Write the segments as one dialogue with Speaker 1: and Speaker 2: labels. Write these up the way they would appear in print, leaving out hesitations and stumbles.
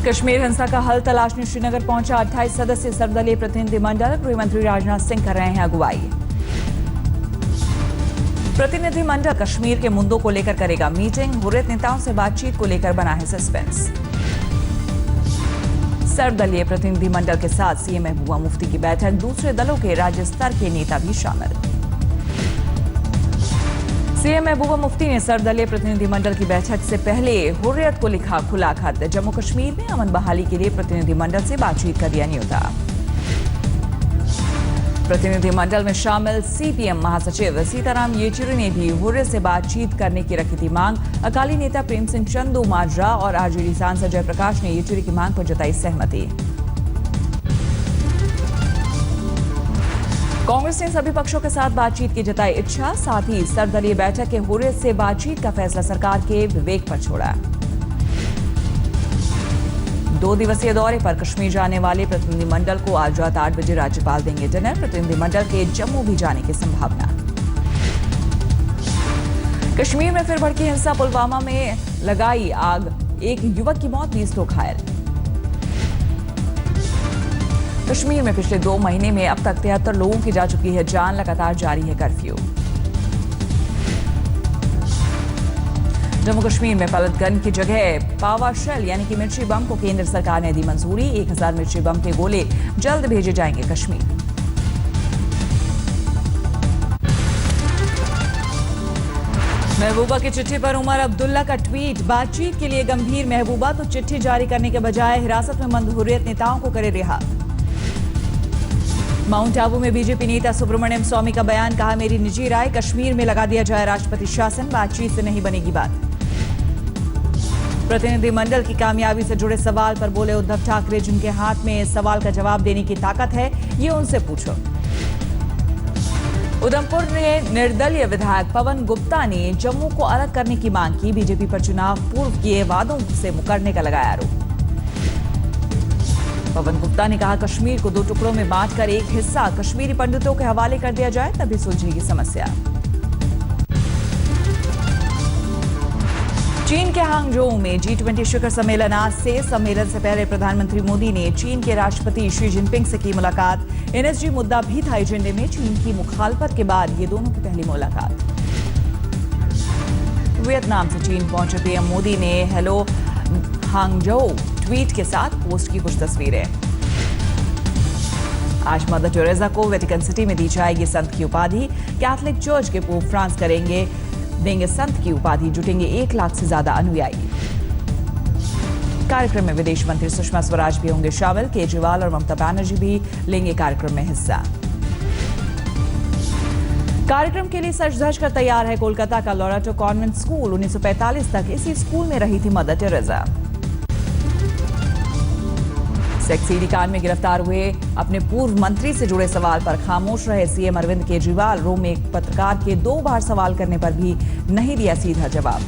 Speaker 1: कश्मीर हिंसा का हल तलाशने श्रीनगर पहुंचा 28 सदस्यीय सर्वदलीय प्रतिनिधिमंडल। गृहमंत्री राजनाथ सिंह कर रहे हैं अगुवाई। प्रतिनिधिमंडल कश्मीर के मुद्दों को लेकर करेगा मीटिंग। हुर्रियत नेताओं से बातचीत को लेकर बना है सस्पेंस। सर्वदलीय प्रतिनिधिमंडल के साथ सीएम महबूबा मुफ्ती की बैठक। दूसरे दलों के राज्य स्तर के नेता भी शामिल। सीएम महबूबा मुफ्ती ने सर्वदलीय प्रतिनिधिमंडल की बैठक से पहले हुर्रियत को लिखा खुला खत। जम्मू कश्मीर में अमन बहाली के लिए प्रतिनिधिमंडल से बातचीत कर दिया न्योता। प्रतिनिधिमंडल में शामिल सीपीएम महासचिव सीताराम येचुरी ने भी हुर्रियत से बातचीत करने की रखी थी मांग। अकाली नेता प्रेम सिंह चंदू माजरा और आरजेडी सांसद जयप्रकाश ने येचुरी की मांग पर जताई सहमति। कांग्रेस ने सभी पक्षों के साथ बातचीत की जताई इच्छा। साथ ही सर्वदलीय बैठक के हुर्रियत से बातचीत का फैसला सरकार के विवेक पर छोड़ा। 2 दिवसीय दौरे पर कश्मीर जाने वाले प्रतिनिधिमंडल को आज रात 8 बजे राज्यपाल देंगे डिनर। प्रतिनिधिमंडल के जम्मू भी जाने की संभावना। कश्मीर में फिर भड़की हिंसा। पुलवामा में लगाई आग, एक युवक की मौत, 20 लोग घायल। कश्मीर में पिछले 2 महीने में अब तक 73 लोगों की जा चुकी है जान। लगातार जारी है कर्फ्यू। जम्मू कश्मीर में पलट गन की जगह पावा शेल यानी कि मिर्ची बम को केंद्र सरकार ने दी मंजूरी। 1000 मिर्ची बम के गोले जल्द भेजे जाएंगे कश्मीर। महबूबा की चिट्ठी पर उमर अब्दुल्ला का ट्वीट। बातचीत के लिए गंभीर महबूबा तो चिट्ठी जारी करने के बजाय हिरासत में मंद हुर्रियत नेताओं को करे रिहा। माउंट आबू में बीजेपी नेता सुब्रमण्यम स्वामी का बयान। कहा, मेरी निजी राय, कश्मीर में लगा दिया जाए राष्ट्रपति शासन। बातचीत से नहीं बनेगी बात। प्रतिनिधिमंडल की कामयाबी से जुड़े सवाल पर बोले उद्धव ठाकरे, जिनके हाथ में सवाल का जवाब देने की ताकत है, ये उनसे पूछो। उधमपुर में निर्दलीय विधायक पवन गुप्ता ने जम्मू को अलग करने की मांग की। बीजेपी पर चुनाव पूर्व किए वादों से मुकरने का लगाया आरोप। पवन गुप्ता ने कहा, कश्मीर को 2 टुकड़ों में बांटकर एक हिस्सा कश्मीरी पंडितों के हवाले कर दिया जाए, तभी सुलझेगी समस्या। चीन के हांगझोउ में G20 शिखर सम्मेलन आज से। सम्मेलन से पहले प्रधानमंत्री मोदी ने चीन के राष्ट्रपति शी जिनपिंग से की मुलाकात। एनएसजी मुद्दा भी था एजेंडे में। चीन की मुखालफत के बाद ये दोनों की पहली मुलाकात। वियतनाम से चीन पहुंचे पीएम मोदी ने हेलो हांगझोउ ट्वीट के साथ पोस्ट की कुछ तस्वीरें। आज मदर टेरेसा को वेटिकन सिटी में दी जाएगी संत की उपाधि। कैथोलिक चर्च के पोप फ्रांस देंगे संत की उपाधि। जुटेंगे 1 लाख से ज्यादा अनुयायी। कार्यक्रम में विदेश मंत्री सुषमा स्वराज भी होंगे शामिल। केजरीवाल और ममता बनर्जी भी लेंगे कार्यक्रम में हिस्सा। कार्यक्रम के लिए सज धज कर तैयार है कोलकाता का लॉरेटो कॉन्वेंट स्कूल। 1945 तक इसी स्कूल में रही थी मदर टेरेसा। सेक्स सीडी कांड में गिरफ्तार हुए अपने पूर्व मंत्री से जुड़े सवाल पर खामोश रहे सीएम अरविंद केजरीवाल। रोम में एक पत्रकार के 2 बार सवाल करने पर भी नहीं दिया सीधा जवाब।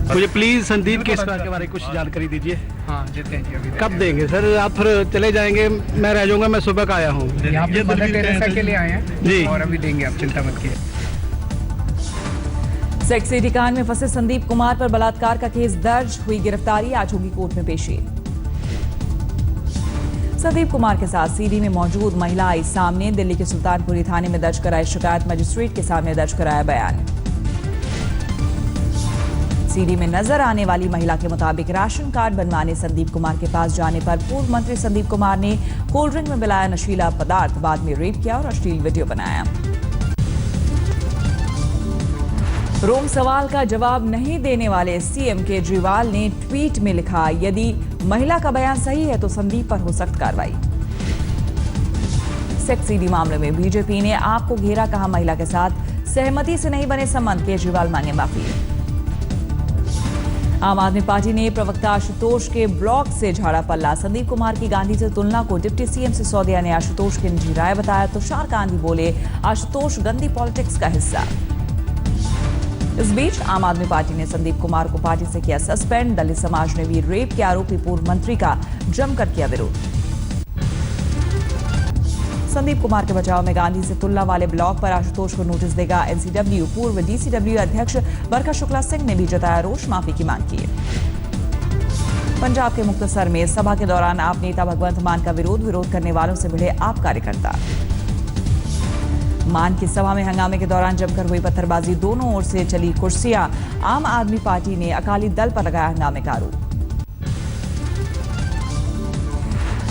Speaker 2: मुझे प्लीज संदीप के बारे में कुछ जानकारी दीजिए।
Speaker 3: हाँ, जितने अभी
Speaker 2: कब देंगे सर? आप फिर चले जाएंगे, मैं रह जाऊंगा। मैं सुबह का आया हूँ।
Speaker 3: ये मदर टेरेसा के लिए आए हैं
Speaker 2: जी,
Speaker 3: और अभी देंगे, आप चिंता मत कीजिए।
Speaker 1: सेक्स सीडी कांड में फंसे संदीप कुमार पर बलात्कार का केस दर्ज। हुई गिरफ्तारी, आज होगी कोर्ट में पेशी। संदीप कुमार के साथ सीडी में मौजूद महिला आई सामने। दिल्ली के सुल्तानपुरी थाने में दर्ज कराई शिकायत। मजिस्ट्रेट के सामने दर्ज कराया बयान। सीडी में नजर आने वाली महिला के मुताबिक राशन कार्ड बनवाने संदीप कुमार के पास जाने पर पूर्व मंत्री संदीप कुमार ने कोल्ड ड्रिंक में मिलाया नशीला पदार्थ, बाद में रेप किया और अश्लील वीडियो बनाया। रोम सवाल का जवाब नहीं देने वाले सीएम केजरीवाल ने ट्वीट में लिखा, यदि महिला का बयान सही है तो संदीप पर हो सख्त कार्रवाई। सेक्स सीडी मामले में बीजेपी ने आपको घेरा। कहा, महिला के साथ सहमति से नहीं बने संबंध। केजरीवाल मांगे माफी। आम आदमी पार्टी ने प्रवक्ता आशुतोष के ब्लॉग से झाड़ा पल्ला। संदीप कुमार की गांधी से तुलना को डिप्टी सीएम सिसोदिया ने आशुतोष की निजी राय बताया। तुषार गांधी बोले, आशुतोष गंदी पॉलिटिक्स का हिस्सा। इस बीच आम आदमी पार्टी ने संदीप कुमार को पार्टी से किया सस्पेंड। दलित समाज ने भी रेप के आरोपी पूर्व मंत्री का जमकर किया विरोध। संदीप कुमार के बचाव में गांधी से तुलना वाले ब्लॉग पर आशुतोष को नोटिस देगा एनसीडब्ल्यू। पूर्व डीसीडब्ल्यू अध्यक्ष बरखा शुक्ला सिंह ने भी जताया रोष, माफी की मांग की। पंजाब के मुक्तसर में सभा के दौरान आप नेता भगवंत मान का विरोध करने वालों से भिड़े आप कार्यकर्ता। मान की सभा में हंगामे के दौरान जमकर हुई पत्थरबाजी, दोनों ओर से चली कुर्सियां। आम आदमी पार्टी ने अकाली दल पर लगाया हंगामे का आरोप।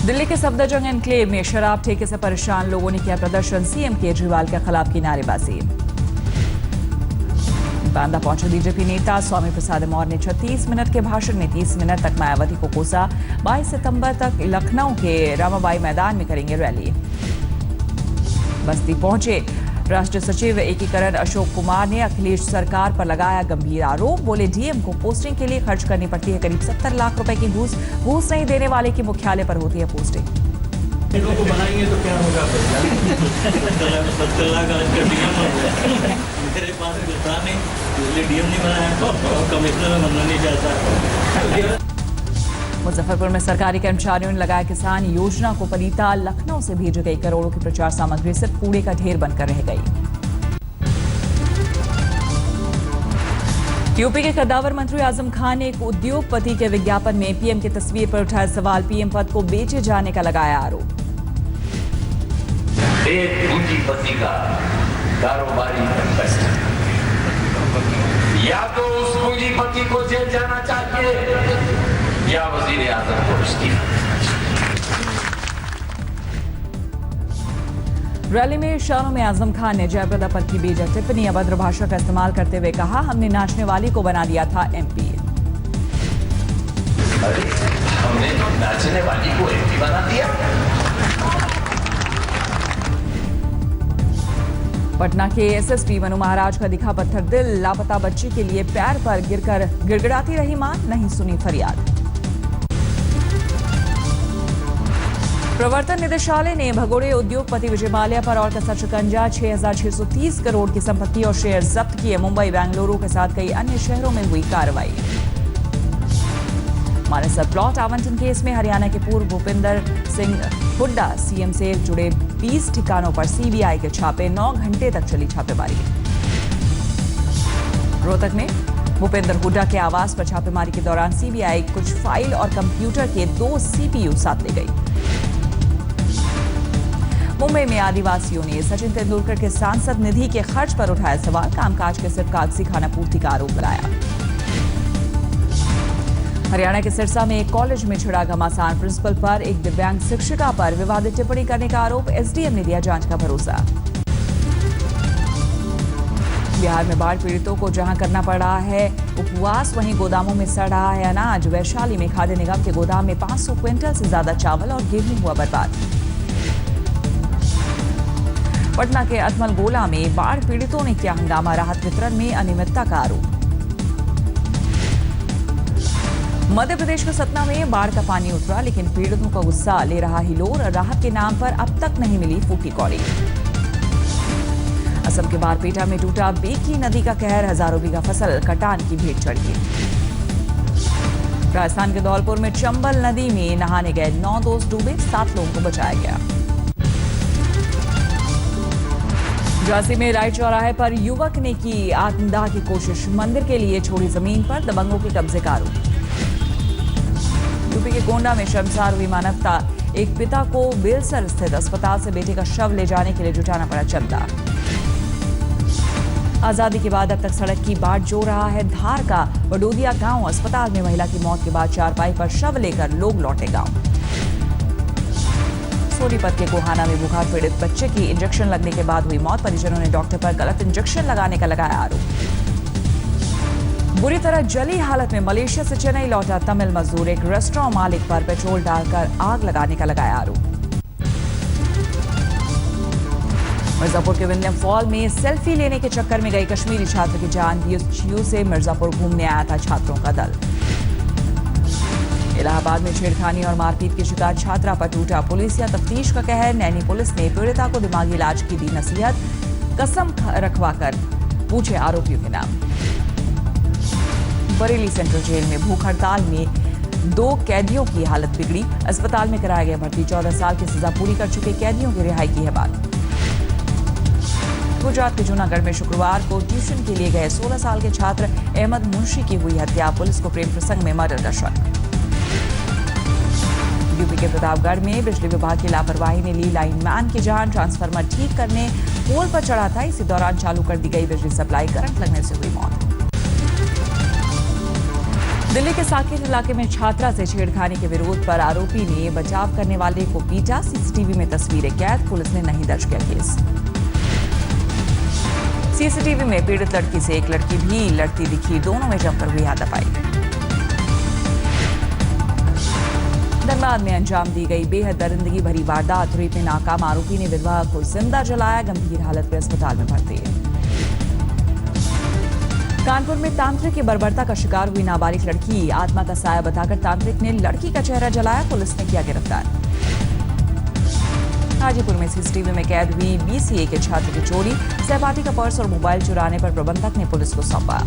Speaker 1: दिल्ली के सफदरजंग एनक्लेव में शराब ठेके से परेशान लोगों ने किया प्रदर्शन, सीएम केजरीवाल के खिलाफ की नारेबाजी। बांदा पहुंचे बीजेपी नेता स्वामी प्रसाद मौर्य ने 36 मिनट के भाषण में 30 मिनट तक मायावती को कोसा। 22 सितंबर तक लखनऊ के रमाबाई मैदान में करेंगे रैली। बस्ती पहुंचे राष्ट्रीय सचिव एकीकरण अशोक कुमार ने अखिलेश सरकार पर लगाया गंभीर आरोप। बोले डीएम को पोस्टिंग के लिए खर्च करनी पड़ती है करीब 70 लाख रुपए की घूस नहीं देने वाले की मुख्यालय पर होती है पोस्टिंग।
Speaker 4: को बनाएंगे तो क्या होगा? मेरे पास कुछ था नहीं, इसलिए डीएम नहीं बनाया और कमिश्नर में बनना नहीं चाहता।
Speaker 1: मुजफ्फरपुर में सरकारी कर्मचारियों ने लगाया किसान योजना को पलीता। लखनऊ से भेजी गई करोड़ों की प्रचार सामग्री सिर्फ कूड़े का ढेर बनकर रह गई। यूपी के कद्दावर मंत्री आजम खान ने एक उद्योगपति के विज्ञापन में पीएम की तस्वीर पर उठाया सवाल। पीएम पद को बेचे जाने का लगाया आरोप।
Speaker 5: एक पूंजीपति का कारोबारी इन्वेस्टर, या तो उस पूंजीपति को जेल जाना चाहिए या वजीर आजम को इस्तीफा।
Speaker 1: रैली में शानों में आजम खान ने जयप्रदा पर की बेजा टिप्पणी, अभद्र भाषा का इस्तेमाल करते हुए कहा, हमने नाचने वाली को बना दिया था एमपी।
Speaker 5: अरे हमने तो नाचने वाली को एमपी बना दिया।
Speaker 1: पटना के एसएसपी मनु महाराज का दिखा पत्थर दिल। लापता बच्ची के लिए पैर पर गिरकर गिड़गिड़ाती रही मां, नहीं सुनी फरियाद। प्रवर्तन निदेशालय ने भगोड़े उद्योगपति विजय माल्या पर और कसा शिकंजा। 6,630 करोड़ की संपत्ति और शेयर जब्त किए। मुंबई, बेंगलुरु के साथ कई अन्य शहरों में हुई कार्रवाई। मानेसर प्लॉट आवंटन केस में हरियाणा के पूर्व भूपेंद्र सिंह हुड्डा सीएम से जुड़े 20 ठिकानों पर सीबीआई के छापे। 9 घंटे तक चली छापेमारी। रोहतक में भूपेंद्र हुड्डा के आवास पर छापेमारी के दौरान सीबीआई कुछ फाइल और कंप्यूटर के 2 सीपीयू साथ ले गई। मुंबई में आदिवासियों ने सचिन तेंदुलकर के सांसद निधि के खर्च पर उठाया सवाल। कामकाज के सिर्फ कागजी खानापूर्ति का आरोप लगाया। हरियाणा के सिरसा में एक कॉलेज में छिड़ा घमासान। प्रिंसिपल पर एक दिव्यांग शिक्षिका पर विवादित टिप्पणी करने का आरोप। एसडीएम ने दिया जांच का भरोसा। बिहार में बाढ़ पीड़ितों को जहां करना पड़ रहा है उपवास, वहीं गोदामों में सड़ रहा है अनाज। वैशाली में खाद्य निगम के गोदाम में 500 क्विंटल से ज्यादा चावल और गेहूं हुआ बर्बाद। पटना के अतमल गोला में बाढ़ पीड़ितों ने किया हंगामा। राहत वितरण में अनियमितता का आरोप। मध्य प्रदेश के सतना में बाढ़ का पानी उतरा, लेकिन पीड़ितों का गुस्सा ले रहा हिलोर। राहत के नाम पर अब तक नहीं मिली फूटी कौड़ी। असम के बारपेटा में टूटा बेकी नदी का कहर। हजारों बीघा फसल कटान की भेंट चढ़ी। राजस्थान के धौलपुर में चंबल नदी में नहाने गए 9 दोस्त डूबे, 7 लोगों को बचाया गया। झांसी में राय चौराहे पर युवक ने की आत्मदाह की कोशिश। मंदिर के लिए छोड़ी जमीन पर दबंगों के कब्जे का आरोप। यूपी के गोंडा में शर्मसार हुई मानवता। एक पिता को बेलसर स्थित अस्पताल से बेटे का शव ले जाने के लिए जुटाना पड़ा चंदा। आजादी के बाद अब तक सड़क की बाट जो रहा है धार का वडोदिया गांव। अस्पताल में महिला की मौत के बाद चारपाई पर शव लेकर लोग लौटे गांव। सोनीपत के गोहाना में बुखार पीड़ित बच्चे की इंजेक्शन लगने के बाद हुई मौत। परिजनों ने डॉक्टर पर गलत इंजेक्शन लगाने का लगाया आरोप। बुरी तरह जली हालत में मलेशिया से चेन्नई लौटा तमिल मजदूर। एक रेस्टोरेंट मालिक पर पेट्रोल डालकर आग लगाने का लगाया आरोप। मिर्जापुर के विंध्यम फॉल में सेल्फी लेने के चक्कर में गई कश्मीरी छात्र की जान। बीएचयू से मिर्जापुर घूमने आया था छात्रों का दल। इलाहाबाद में छेड़खानी और मारपीट की शिकार छात्रा पर टूटा पुलिसिया तफ्तीश का कहर। नैनी पुलिस ने पीड़िता को दिमागी इलाज की दी नसीहत। कसम रखवाकर पूछे आरोपियों के नाम। बरेली सेंट्रल जेल में भूख हड़ताल में 2 कैदियों की हालत बिगड़ी। अस्पताल में कराया गया भर्ती। 14 साल की सजा पूरी कर चुके कैदियों की रिहाई की है बात। गुजरात के जूनागढ़ में शुक्रवार को ट्यूशन के लिए गए 16 साल के छात्र अहमद मुंशी की हुई हत्या। पुलिस को प्रेम प्रसंग में मर्डर का शक। यूपी के प्रतापगढ़ में बिजली विभाग की लापरवाही ने ली लाइनमैन की जान। ट्रांसफार्मर ठीक करने पोल पर चढ़ा था, इसी दौरान चालू कर दी गई बिजली सप्लाई, करंट लगने से हुई मौत। दिल्ली के साकेत इलाके में छात्रा से छेड़खानी के विरोध पर आरोपी ने बचाव करने वाले को पीटा। सीसीटीवी में तस्वीरें कैद, पुलिस ने नहीं दर्ज किया केस। सीसीटीवी में पीड़ित लड़की से एक लड़की भी लड़ती दिखी, दोनों में जमकर हुई हाथापाई। धनबाद में अंजाम दी गई बेहद दरिंदगी भरी वारदात, रेप में नाकाम आरोपी ने विधवा को जिंदा जलाया, गंभीर हालत में अस्पताल में भर्ती। कानपुर में तांत्रिक की बर्बरता का शिकार हुई नाबालिग लड़की, आत्मा का साया बताकर तांत्रिक ने लड़की का चेहरा जलाया, पुलिस ने किया गिरफ्तार। हाजीपुर में सीसीटीवी में कैद हुई बीसीए के छात्र की चोरी, सहपाठी का पर्स और मोबाइल चुराने पर प्रबंधक ने पुलिस को सौंपा।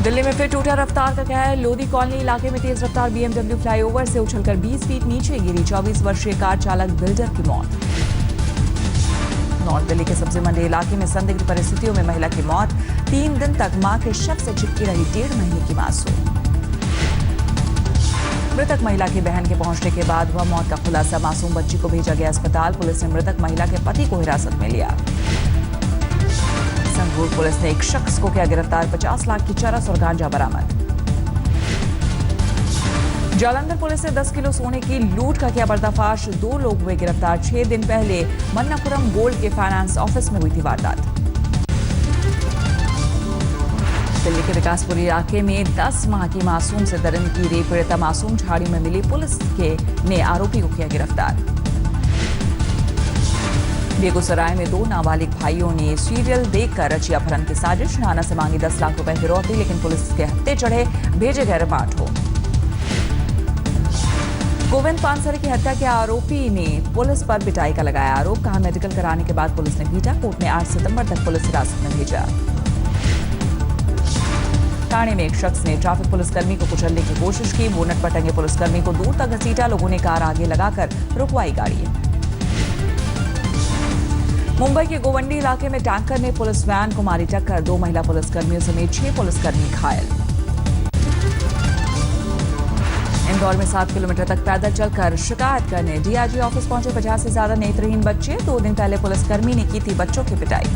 Speaker 1: दिल्ली में फिर टूटा रफ्तार का कहर, लोधी कॉलोनी इलाके में तेज रफ्तार बीएमडब्ल्यू फ्लाईओवर से उछलकर 20 फीट नीचे गिरी, 24 वर्षीय कार चालक बिल्डर की मौत। नॉर्थ दिल्ली के सब्जी मंडी इलाके में संदिग्ध परिस्थितियों में महिला की मौत, 3 दिन तक मां के शव से चिपकी रही 1.5 महीने की मासूम। मृतक महिला की बहन के पहुंचने के बाद हुआ मौत का खुलासा, मासूम बच्ची को भेजा गया अस्पताल, पुलिस ने मृतक महिला के पति को हिरासत में लिया। संगरूर पुलिस ने एक शख्स को किया गिरफ्तार, 50 लाख की चरस और गांजा बरामद। जालंधर पुलिस ने 10 किलो सोने की लूट का किया पर्दाफाश, 2 लोग हुए गिरफ्तार। 6 दिन पहले मन्नापुरम गोल्ड के फाइनेंस ऑफिस में हुई थी वारदात। दिल्ली के विकासपुरी इलाके में 10 माह की मासूम से दरिंदगी, रेप पीड़िता मासूम झाड़ी में मिली, पुलिस ने आरोपी को किया गिरफ्तार। बेगूसराय में 2 नाबालिग भाइयों ने सीरियल देखकर रची अपहरण की साजिश, नाना से मांगी 10 लाख रुपए फिरौती, लेकिन पुलिस के हत्थे चढ़े, भेजे गए रिमांड हो। गोविंद पानसरे की हत्या के आरोपी ने पुलिस पर पिटाई का लगाया आरोप, कहा मेडिकल कराने के बाद पुलिस ने पीटा, कोर्ट ने 8 सितंबर तक पुलिस हिरासत में भेजा। ठाणे में एक शख्स ने ट्रैफिक पुलिसकर्मी को कुचलने की कोशिश की, बोनट पर टंगे पुलिसकर्मी को दूर तक घसीटा, लोगों ने कार आगे लगाकर रुकवाई गाड़ी। मुंबई के गोवंडी इलाके में टैंकर ने पुलिस वैन को मारी टक्कर, 2 महिला पुलिसकर्मियों समेत 6 पुलिसकर्मी घायल। इंदौर में 7 किलोमीटर तक पैदल चलकर शिकायत करने डीआईजी ऑफिस पहुंचे 50 से ज्यादा नेत्रहीन बच्चे, 2 दिन पहले पुलिसकर्मी ने की थी बच्चों की पिटाई।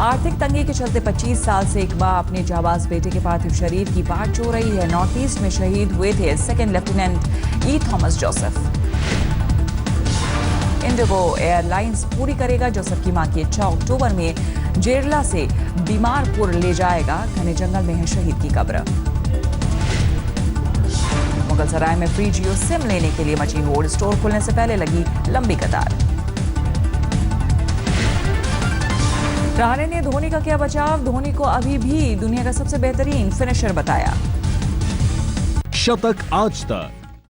Speaker 1: आर्थिक तंगी के चलते 25 साल से एक मां अपने जाबाज बेटे के पार्थिव शरीर की बाट चो रही है। नॉर्थ ईस्ट में शहीद हुए थे 2nd लेफ्टिनेंट ई थॉमस जोसेफ। इंडिगो एयरलाइंस पूरी करेगा जोसेफ की मां की इच्छा, अक्टूबर में जेरला से बीमारपुर ले जाएगा, घने जंगल में है शहीद की कब्र। मुगलसराय में फ्री जियो सिम लेने के लिए मची होड़, स्टोर खुलने से पहले लगी लंबी कतार। रहाणे ने धोनी का किया बचाव, धोनी को अभी भी दुनिया का सबसे बेहतरीन फिनिशर बताया।
Speaker 6: शतक आज तक।